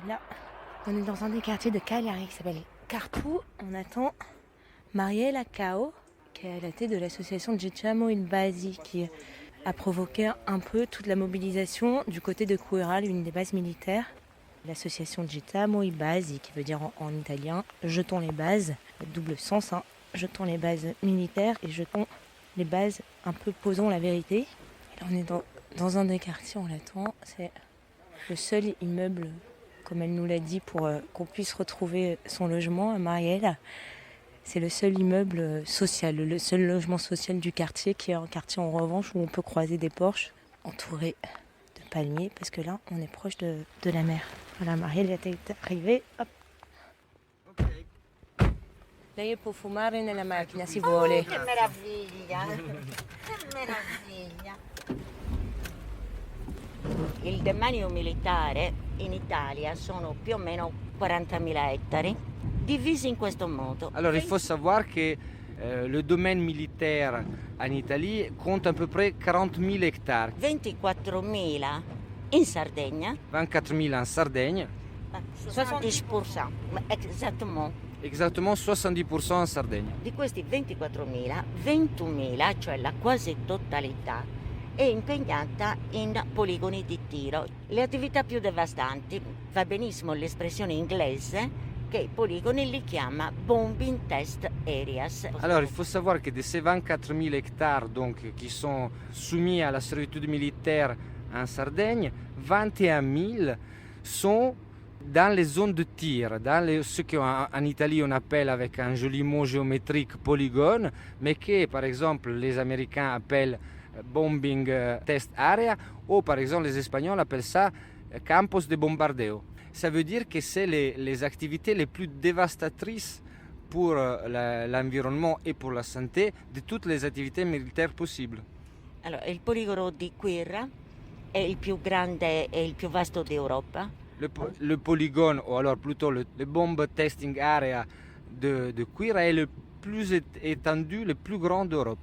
Là, on est dans un des quartiers de Cagliari qui s'appelle Carpu. On attend Mariella Cao, qui est à la tête de l'association Diciamo il Basi, qui a provoqué un peu toute la mobilisation du côté de Quirra, l'une des bases militaires. L'association Diciamo il Basi, qui veut dire en italien « jetons les bases », double sens, hein, jetons les bases militaires et jetons les bases un peu posons la vérité. Et là, on est dans un des quartiers, on l'attend, c'est le seul immeuble, comme elle nous l'a dit, pour qu'on puisse retrouver son logement à Marielle. C'est le seul immeuble social, le seul logement social du quartier, qui est un quartier en revanche où on peut croiser des porches entourés de palmiers, parce que là, on est proche de la mer. Voilà, Marielle est arrivée. Hop. Lei può fumare nella macchina, si vuole. Che meraviglia! Che meraviglia! Il demanio militare in Italia sono più o meno 40.000 ettari, divisi in questo modo. Alors il faut savoir que le domaine militaire en Italie compte à peu près 40 000 hectares. 24.000 in Sardegna. 24 000 en Sardaigne. 70%, exactement. Exactement 70% en Sardaigne. Di questi 24.000, 21.000, cioè la quasi totalità, è impegnata in poligoni di tiro. Le attività più devastanti, va benissimo l'espressione inglese, che i poligoni li chiama bombing test areas. Alors il faut savoir que de ces 24 000 hectares donc, qui sont soumis à la servitude militaire en Sardaigne, 21 000 sont dans les zones de tir, dans ce qu'en Italie on appelle avec un joli mot géométrique polygone, mais que par exemple les Américains appellent bombing test area, ou par exemple les Espagnols appellent ça campos de bombardeo. Ça veut dire que c'est les activités les plus dévastatrices pour l'environnement et pour la santé de toutes les activités militaires possibles. Allora, il poligono di Quirra è il più grande e il più vasto d'Europa. Le polygone, ou alors plutôt le bomb testing area de Quirra est le plus étendu, le plus grand d'Europe.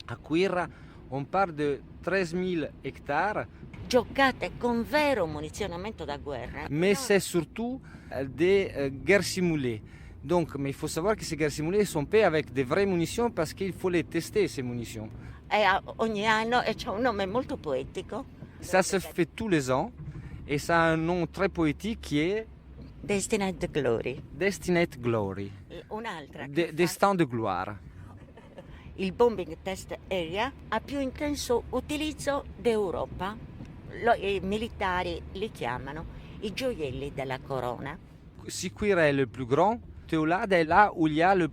À Quirra, on parle de 13 000 hectares. Giocate con vero munizionamento da guerra. Mais c'est surtout des guerres simulées. Donc, mais il faut savoir que ces guerres simulées sont faites avec des vraies munitions parce qu'il faut les tester, ces munitions. Ogni anno e c'è un nome molto poetico. Ça se fait tous les ans et ça a un nom très poétique qui est Destined Glory. Destined Glory. Un'altra. Destin de gloire. Il bombing test area ha più intenso utilizzo d'Europa. I militari li chiamano i gioielli della corona. Si Quirra est le plus grand, Teolade est là où il y a la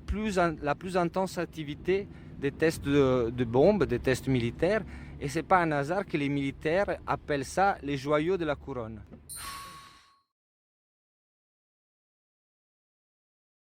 plus intense activité des tests de bombes, des tests militaires. Et c'est pas un hasard que les militaires appellent ça les joyaux de la couronne.